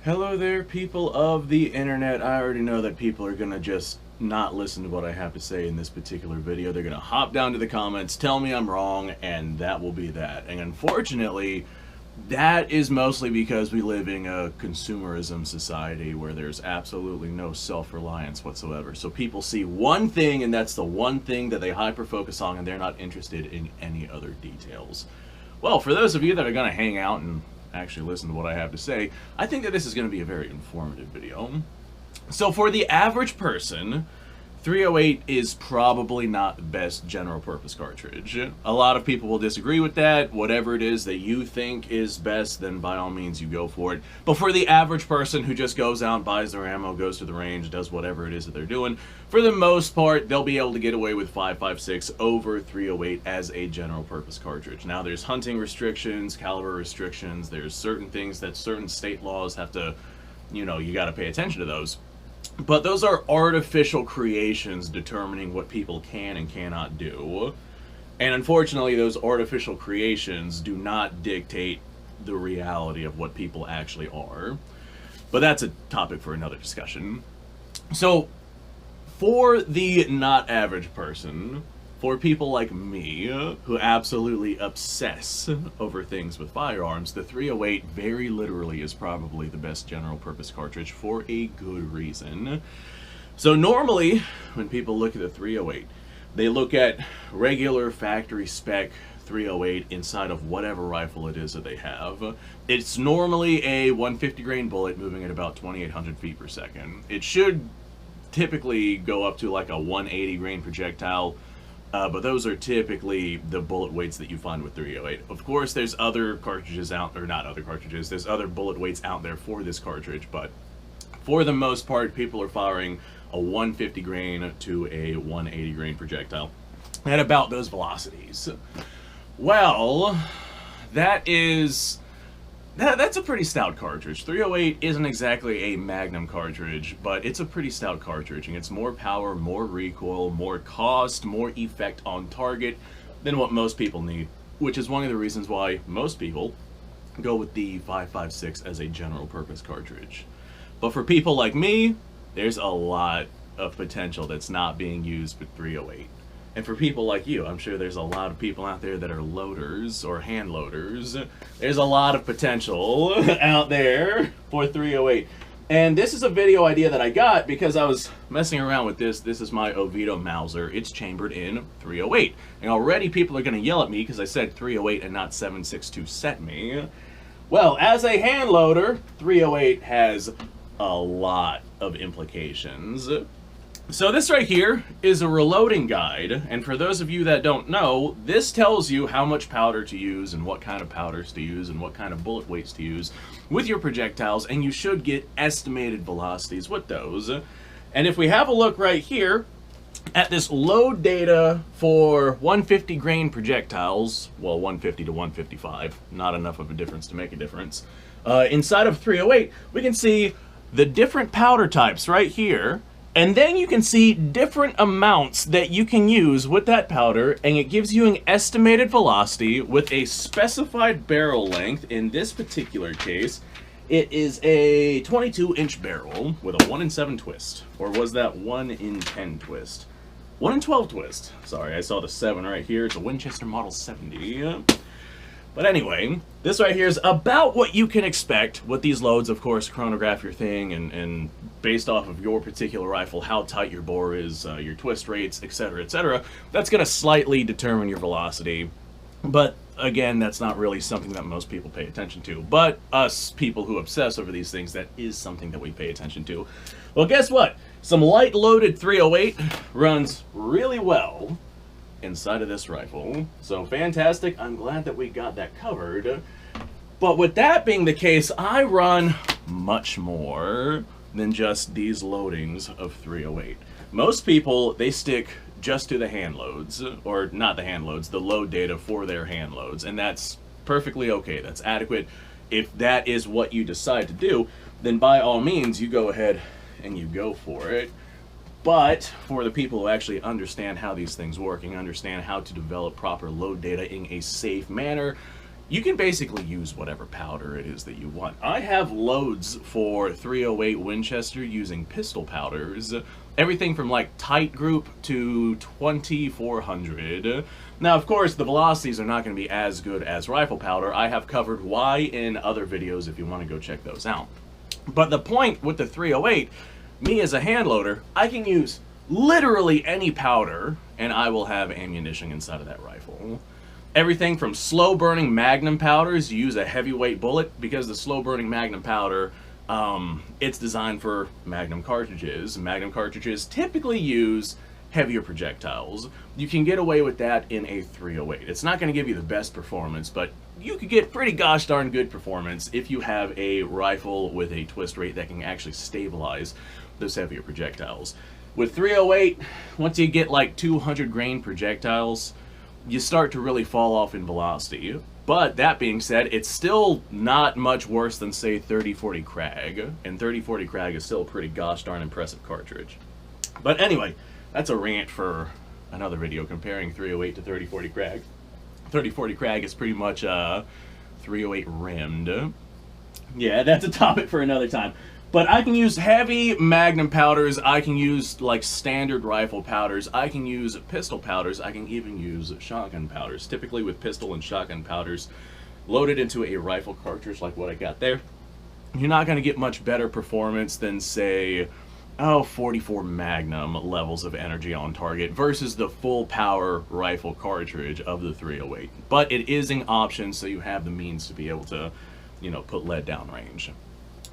Hello there, people of the internet. I already know that people are gonna just not listen to what I have to say in this particular video. They're gonna hop down to the comments, tell me I'm wrong, and that will be that. And unfortunately, that is mostly because we live in a consumerism society where there's absolutely no self-reliance whatsoever. So people see one thing, and that's the one thing that they hyper-focus on, and they're not interested in any other details. Well, for those of you that are gonna hang out and actually listen to what I have to say, I think that this is going to be a very informative video. So for the average person, 308 is probably not the best general purpose cartridge. A lot of people will disagree with that. Whatever it is that you think is best, then by all means you go for it. But for the average person who just goes out, buys their ammo, goes to the range, does whatever it is that they're doing, for the most part, they'll be able to get away with 5.56 over 308 as a general purpose cartridge. Now there's hunting restrictions, caliber restrictions, there's certain things that certain state laws have to, you got to pay attention to those. But those are artificial creations determining what people can and cannot do. And unfortunately, those artificial creations do not dictate the reality of what people actually are. But that's a topic for another discussion. So, for the not average person, for people like me, who absolutely obsess over things with firearms, the 308 very literally is probably the best general purpose cartridge for a good reason. So normally, when people look at the 308, they look at regular factory spec 308 inside of whatever rifle it is that they have. It's normally a 150 grain bullet moving at about 2,800 feet per second. It should typically go up to like a 180 grain projectile, but those are typically the bullet weights that you find with 308. Of course, there's other cartridges out, or not other cartridges, there's other bullet weights out there for this cartridge, but for the most part, people are firing a 150 grain to a 180 grain projectile at about those velocities. Well, that's a pretty stout cartridge. 308 isn't exactly a Magnum cartridge, but it's a pretty stout cartridge, and it's more power, more recoil, more cost, more effect on target than what most people need, which is one of the reasons why most people go with the 5.56 as a general purpose cartridge. But for people like me, there's a lot of potential that's not being used with 308. And for people like you, I'm sure there's a lot of people out there that are loaders or hand loaders. There's a lot of potential out there for 308. And this is a video idea that I got because I was messing around with this. This is my Oviedo Mauser. It's chambered in 308. And already people are going to yell at me because I said 308 and not 7.62 set me. Well, as a hand loader, 308 has a lot of implications. So this right here is a reloading guide, and for those of you that don't know, this tells you how much powder to use and what kind of powders to use and what kind of bullet weights to use with your projectiles, and you should get estimated velocities with those. And if we have a look right here at this load data for 150 grain projectiles, well, 150 to 155, not enough of a difference to make a difference, inside of 308, we can see the different powder types right here. And then you can see different amounts that you can use with that powder, and it gives you an estimated velocity with a specified barrel length. In this particular case, it is a 22-inch barrel with a 1 in 7 twist. Or was that 1 in 10 twist? 1 in 12 twist. Sorry, I saw the 7 right here. It's a Winchester Model 70. But anyway, this right here is about what you can expect with these loads. Of course, chronograph your thing, and based off of your particular rifle, how tight your bore is, your twist rates, etc., etc. That's going to slightly determine your velocity. But again, that's not really something that most people pay attention to. But us people who obsess over these things, that is something that we pay attention to. Well, guess what? Some light loaded 308 runs really well inside of this rifle. So fantastic. I'm glad that we got that covered. But with that being the case, I run much more than just these loadings of 308. Most people, they stick just to the hand loads, or not the hand loads, the load data for their hand loads, and that's perfectly okay. That's adequate. If that is what you decide to do, then by all means you go ahead and you go for it. But for the people who actually understand how these things work and understand how to develop proper load data in a safe manner, you can basically use whatever powder it is that you want. I have loads for 308 Winchester using pistol powders. Everything from like tight group to 2400. Now, of course, the velocities are not going to be as good as rifle powder. I have covered why in other videos if you want to go check those out. But the point with the 308, me as a hand loader, I can use literally any powder and I will have ammunition inside of that rifle. Everything from slow-burning Magnum powders, you use a heavyweight bullet because the slow-burning Magnum powder, it's designed for Magnum cartridges. Magnum cartridges typically use heavier projectiles. You can get away with that in a 308. It's not going to give you the best performance, but you could get pretty gosh darn good performance if you have a rifle with a twist rate that can actually stabilize those heavier projectiles. With 308, once you get like 200 grain projectiles, you start to really fall off in velocity. But that being said, it's still not much worse than, say, 3040 Krag. And 3040 Krag is still a pretty gosh darn impressive cartridge. But anyway, that's a rant for another video comparing 308 to 3040 Krag. 3040 Krag is pretty much 308 rimmed. Yeah, that's a topic for another time. But I can use heavy Magnum powders, I can use like standard rifle powders, I can use pistol powders, I can even use shotgun powders. Typically with pistol and shotgun powders loaded into a rifle cartridge like what I got there, you're not going to get much better performance than, say, 44 Magnum levels of energy on target versus the full power rifle cartridge of the 308. But it is an option, so you have the means to be able to, you know, put lead down range.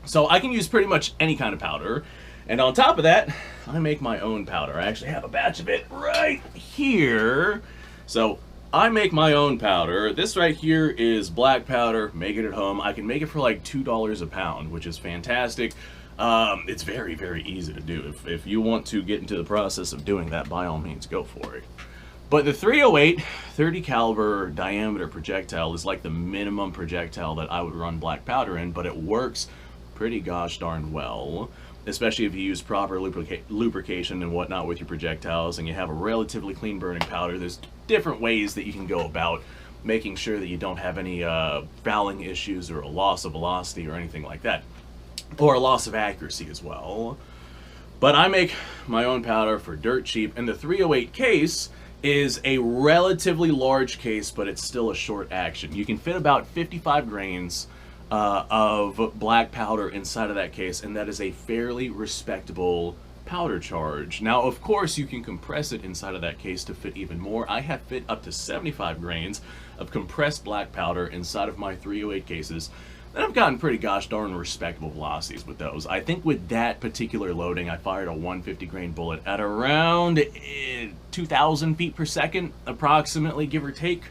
So I can use pretty much any kind of powder, and on top of that, I make my own powder. I actually have a batch of it right here. So I make my own powder. This right here is black powder, make it at home. I can make it for like $2 a pound, which is fantastic. It's very, very easy to do. If you want to get into the process of doing that, by all means, go for it. But the 308 30 caliber diameter projectile is like the minimum projectile that I would run black powder in, but it works pretty gosh darn well, especially if you use proper lubrication and whatnot with your projectiles and you have a relatively clean burning powder. There's different ways that you can go about making sure that you don't have any fouling issues or a loss of velocity or anything like that, or a loss of accuracy as well. But I make my own powder for dirt cheap, and the 308 case is a relatively large case, but it's still a short action. You can fit about 55 grains of black powder inside of that case, and that is a fairly respectable powder charge. Now, of course, you can compress it inside of that case to fit even more. I have fit up to 75 grains of compressed black powder inside of my 308 cases, and I've gotten pretty gosh darn respectable velocities with those. I think with that particular loading, I fired a 150 grain bullet at around 2,000 feet per second, approximately, give or take.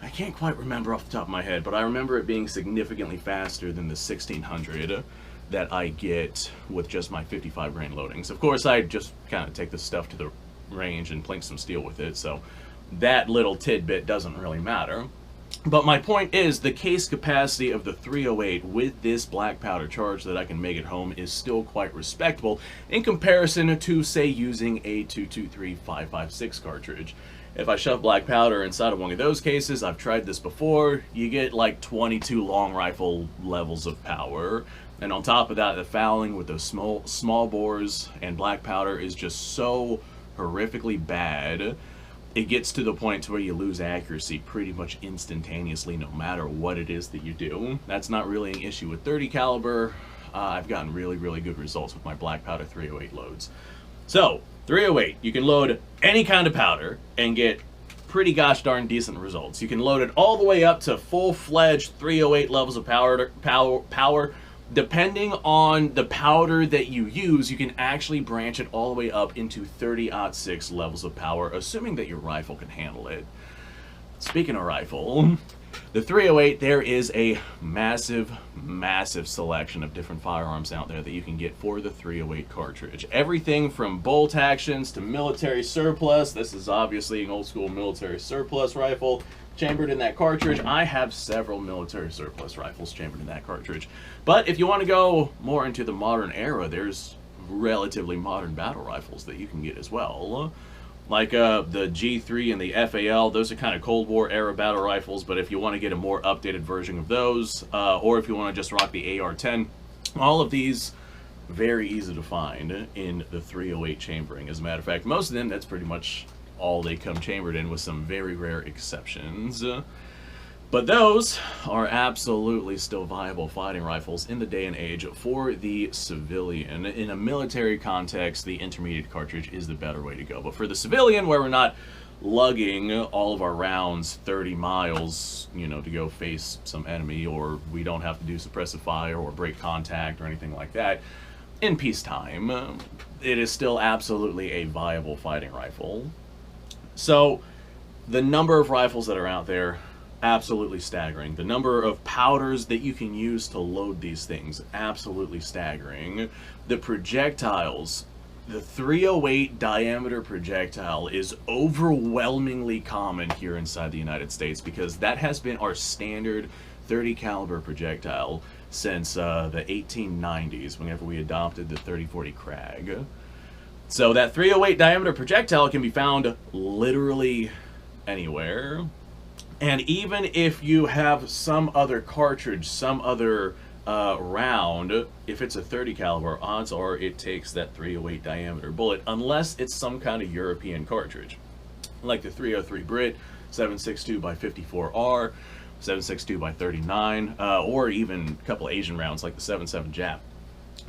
I can't quite remember off the top of my head, but I remember it being significantly faster than the 1600 that I get with just my 55 grain loadings. Of course, I just kind of take the stuff to the range and plink some steel with it, so that little tidbit doesn't really matter. But my point is, the case capacity of the 308 with this black powder charge that I can make at home is still quite respectable in comparison to, say, using a 223-556 cartridge. If I shove black powder inside of one of those cases, I've tried this before, you get like 22 long rifle levels of power. And on top of that, the fouling with those small bores and black powder is just so horrifically bad. It gets to the point to where you lose accuracy pretty much instantaneously no matter what it is that you do. That's not really an issue with 30 caliber. I've gotten really, really good results with my black powder 308 loads. So, 308, you can load any kind of powder and get pretty gosh darn decent results. You can load it all the way up to full-fledged 308 levels of power. Depending on the powder that you use, you can actually branch it all the way up into 30-06 levels of power, assuming that your rifle can handle it. Speaking of rifle, the 308, there is a massive, massive selection of different firearms out there that you can get for the 308 cartridge. Everything from bolt actions to military surplus. This is obviously an old school military surplus rifle chambered in that cartridge. I have several military surplus rifles chambered in that cartridge. But if you want to go more into the modern era, there's relatively modern battle rifles that you can get as well. Like the G3 and the FAL, those are kind of Cold War era battle rifles, but if you want to get a more updated version of those, or if you want to just rock the AR-10, all of these very easy to find in the 308 chambering. As a matter of fact, most of them, that's pretty much all they come chambered in, with some very rare exceptions. But those are absolutely still viable fighting rifles in the day and age for the civilian. In a military context, the intermediate cartridge is the better way to go. But for the civilian, where we're not lugging all of our rounds 30 miles, you know, to go face some enemy, or we don't have to do suppressive fire or break contact or anything like that, in peacetime, it is still absolutely a viable fighting rifle. So, the number of rifles that are out there, absolutely staggering. The number of powders that you can use to load these things, absolutely staggering. The projectiles, the 308 diameter projectile is overwhelmingly common here inside the United States, because that has been our standard 30 caliber projectile since the 1890s, whenever we adopted the 3040 Krag. So that 308 diameter projectile can be found literally anywhere. And even if you have some other cartridge, some other round, if it's a 30 caliber, odds are it takes that 308 diameter bullet, unless it's some kind of European cartridge, like the 303 Brit, 7.62 by 54R, 7.62 by 39, or even a couple Asian rounds like the 7.7 Jap.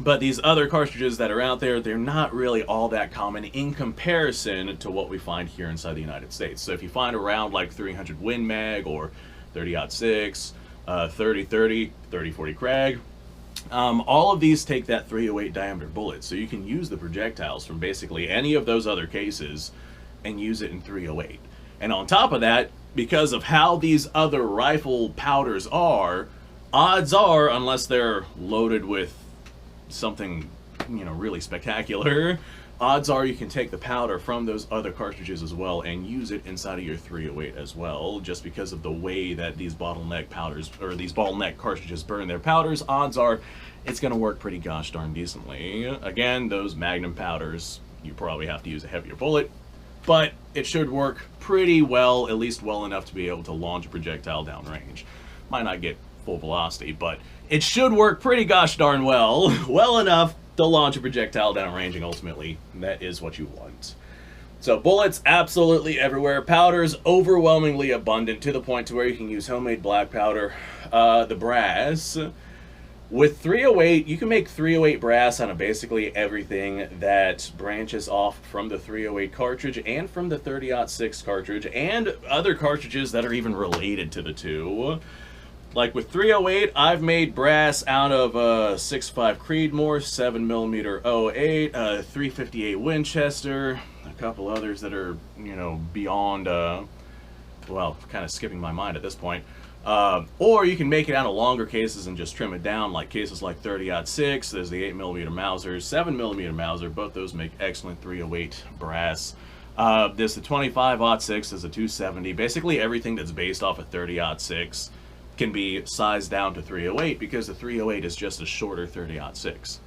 But these other cartridges that are out there, they're not really all that common in comparison to what we find here inside the United States. So if you find a round like 300 Win Mag or 30-06, 30-30, 30-40 Krag, all of these take that 308 diameter bullet. So you can use the projectiles from basically any of those other cases and use it in 308. And on top of that, because of how these other rifle powders are, odds are, unless they're loaded with something, you know, really spectacular, odds are you can take the powder from those other cartridges as well and use it inside of your 308 as well. Just because of the way that these bottleneck powders, or these bottleneck cartridges, burn their powders, odds are it's going to work pretty gosh darn decently. Again, those Magnum powders, you probably have to use a heavier bullet, but it should work pretty well, at least well enough to be able to launch a projectile downrange. Might not get full velocity, but it should work pretty gosh darn well, well enough to launch a projectile downrange, and ultimately, that is what you want. So bullets absolutely everywhere, powders overwhelmingly abundant, to the point to where you can use homemade black powder. The brass, with 308, you can make 308 brass out of basically everything that branches off from the 308 cartridge and from the 30-06 cartridge, and other cartridges that are even related to the two. Like with 308, I've made brass out of 6.5 Creedmoor, 7mm 08, 358 Winchester, a couple others that are, you know, beyond, well, kind of skipping my mind at this point. Or you can make it out of longer cases and just trim it down, like cases like 30-06, there's the 8mm Mauser, 7mm Mauser, both those make excellent 308 brass. There's the 25-06, there's a 270, basically everything that's based off of 30-06 can be sized down to 308, because the 308 is just a shorter 30-06.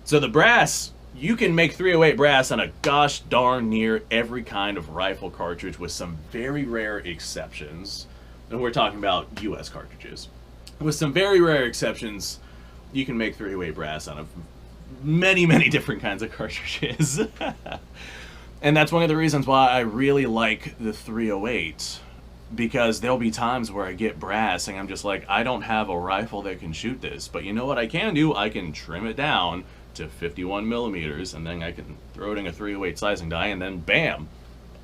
So the brass, you can make 308 brass on a gosh darn near every kind of rifle cartridge, with some very rare exceptions. And we're talking about US cartridges. With some very rare exceptions, you can make 308 brass out of many, many different kinds of cartridges. And that's one of the reasons why I really like the 308. Because there'll be times where I get brass and I'm just like, I don't have a rifle that can shoot this. But you know what I can do? I can trim it down to 51mm, and then I can throw it in a 308 sizing die, and then bam,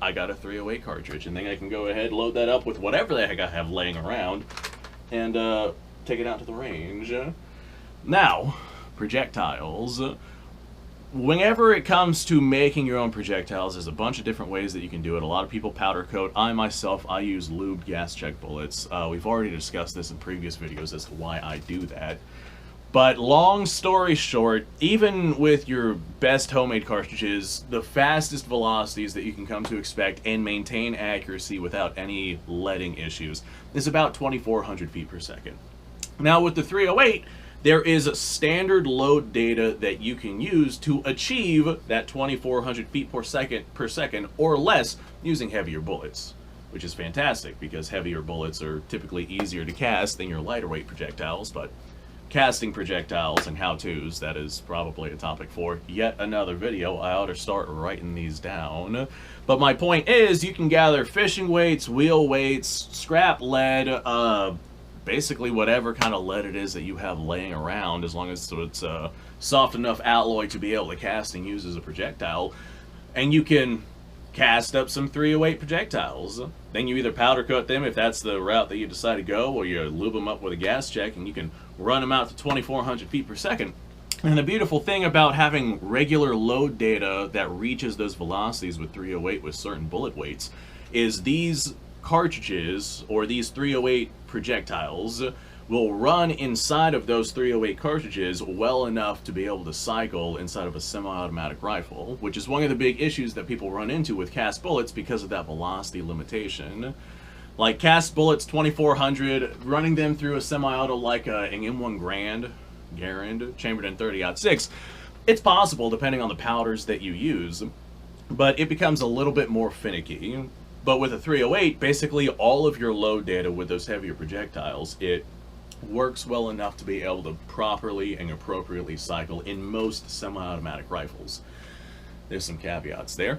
I got a 308 cartridge. And then I can go ahead, load that up with whatever the heck I have laying around, and take it out to the range. Now, projectiles. Whenever it comes to making your own projectiles, there's a bunch of different ways that you can do it. A lot of people powder coat. I myself, I use lubed gas check bullets. We've already discussed this in previous videos as to why I do that. But long story short, even with your best homemade cartridges, the fastest velocities that you can come to expect and maintain accuracy without any leading issues is about 2,400 feet per second. Now with the 308, there is a standard load data that you can use to achieve that 2,400 feet per second or less using heavier bullets, which is fantastic because heavier bullets are typically easier to cast than your lighter weight projectiles. But casting projectiles and how-tos, that is probably a topic for yet another video. I ought to start writing these down. But my point is, you can gather fishing weights, wheel weights, scrap lead, basically whatever kind of lead it is that you have laying around, as long as it's a soft enough alloy to be able to cast and use as a projectile. And you can cast up some 308 projectiles. Then you either powder coat them if that's the route that you decide to go, or you lube them up with a gas check and you can run them out to 2,400 feet per second. And the beautiful thing about having regular load data that reaches those velocities with 308 with certain bullet weights is these cartridges, or these 308 projectiles, will run inside of those 308 cartridges well enough to be able to cycle inside of a semi-automatic rifle, which is one of the big issues that people run into with cast bullets because of that velocity limitation. Like cast bullets 2,400, running them through a semi-auto like an M1 Garand chambered in 30-06, it's possible depending on the powders that you use, but it becomes a little bit more finicky. But with a 308, basically all of your load data with those heavier projectiles, it works well enough to be able to properly and appropriately cycle in most semi-automatic rifles. There's some caveats there.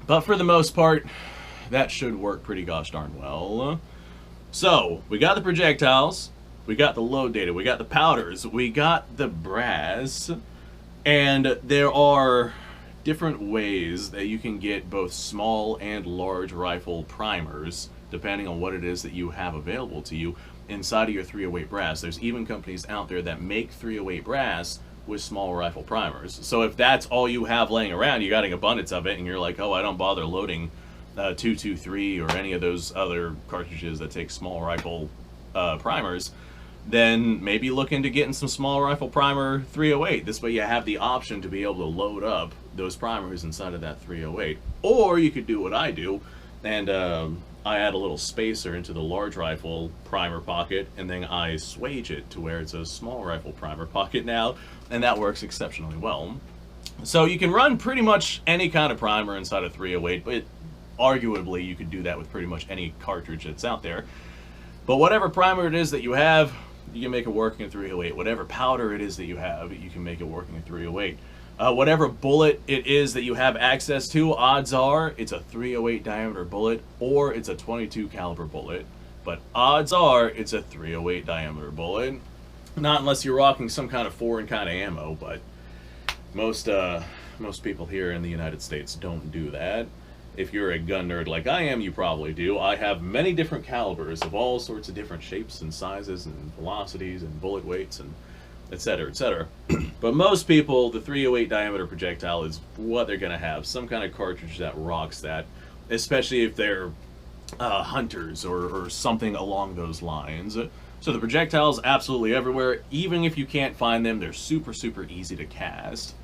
But for the most part, that should work pretty gosh darn well. So, we got the projectiles, we got the load data, we got the powders, we got the brass, and there are different ways that you can get both small and large rifle primers, depending on what it is that you have available to you inside of your 308 brass. There's even companies out there that make 308 brass with small rifle primers. So if that's all you have laying around, you got an abundance of it, and you're like, oh, I don't bother loading 223 or any of those other cartridges that take small rifle primers, then maybe look into getting some small rifle primer 308. This way you have the option to be able to load up those primers inside of that 308. Or you could do what I do, and I add a little spacer into the large rifle primer pocket, and then I swage it to where it's a small rifle primer pocket now, and that works exceptionally well. So you can run pretty much any kind of primer inside a 308, but arguably you could do that with pretty much any cartridge that's out there. But whatever primer it is that you have, you can make it work in 308. Whatever powder it is that you have, you can make it work in 308. Whatever bullet it is that you have access to, odds are it's a 308 diameter bullet or it's a 22 caliber bullet. But odds are it's a 308 diameter bullet. Not unless you're rocking some kind of foreign kind of ammo, but most people here in the United States don't do that. If you're a gun nerd like I am, you probably do. I have many different calibers of all sorts of different shapes and sizes and velocities and bullet weights and etc., etc. But most people, the 308 diameter projectile is what they're going to have. Some kind of cartridge that rocks that, especially if they're hunters or something along those lines. So the projectile's absolutely everywhere. Even if you can't find them, they're super, super easy to cast.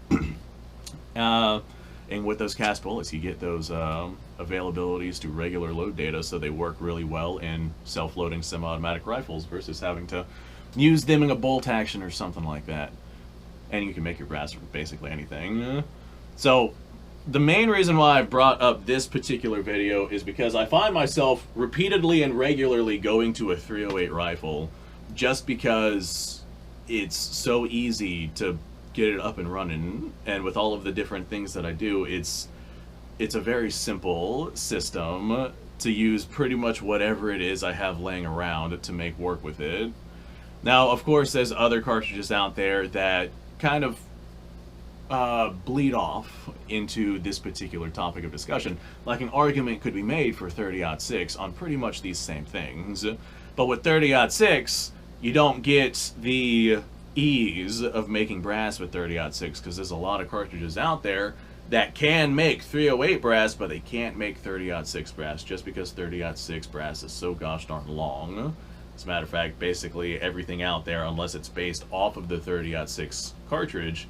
And with those cast bullets, you get those availabilities to regular load data, so they work really well in self-loading semi-automatic rifles versus having to use them in a bolt action or something like that. And you can make your brass for basically anything. So the main reason why I've brought up this particular video is because I find myself repeatedly and regularly going to a 308 rifle just because it's so easy to get it up and running, and with all of the different things that I do, it's a very simple system to use pretty much whatever it is I have laying around to make work with it. Now, of course, there's other cartridges out there that kind of bleed off into this particular topic of discussion. Like an argument could be made for 30-06 on pretty much these same things, but with 30-06, you don't get the ease of making brass with 30-06 because there's a lot of cartridges out there that can make 308 brass, but they can't make 30-06 brass just because 30-06 brass is so gosh darn long. As a matter of fact, basically everything out there, unless it's based off of the 30-06 cartridge,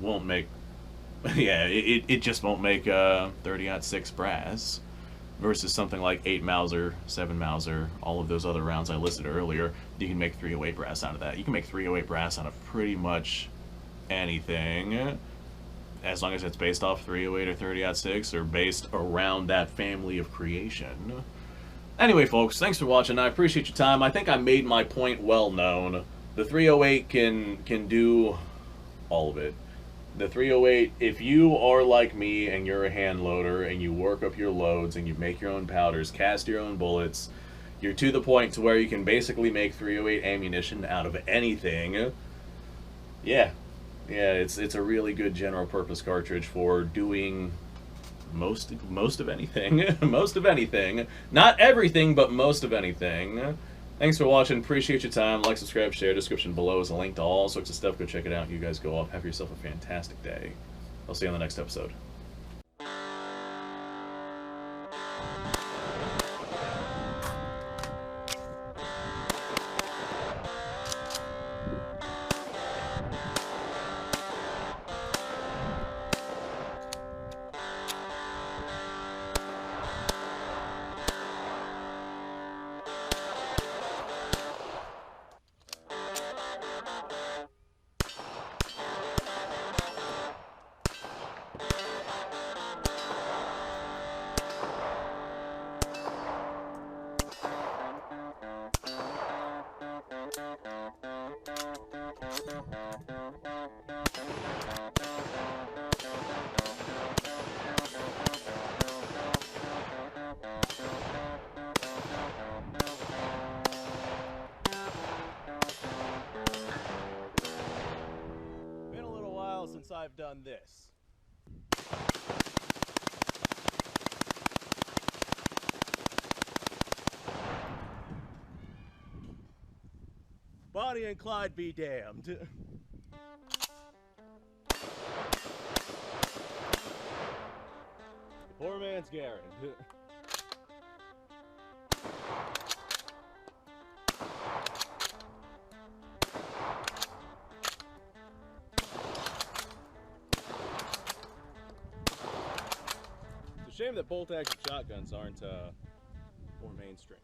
won't make, yeah, it just won't make 30-06 brass. Versus something like 8 Mauser, 7 Mauser, all of those other rounds I listed earlier, you can make 308 brass out of that. You can make 308 brass out of pretty much anything, as long as it's based off 308 or 30-06 or based around that family of creation. Anyway, folks, thanks for watching. I appreciate your time. I think I made my point well known. The 308 can do all of it. The 308, if you are like me and you're a hand loader and you work up your loads and you make your own powders, cast your own bullets, you're to the point to where you can basically make 308 ammunition out of anything. Yeah, it's a really good general purpose cartridge for doing most of anything. Most of anything. Not everything, but most of anything. Thanks for watching. Appreciate your time. Like, subscribe, share. Description below is a link to all sorts of stuff. Go check it out. You guys go off. Have yourself a fantastic day. I'll see you on the next episode. Been a little while since I've done this. Bonnie and Clyde be damned. Poor man's Garen. It's a shame that bolt-action shotguns aren't more mainstream.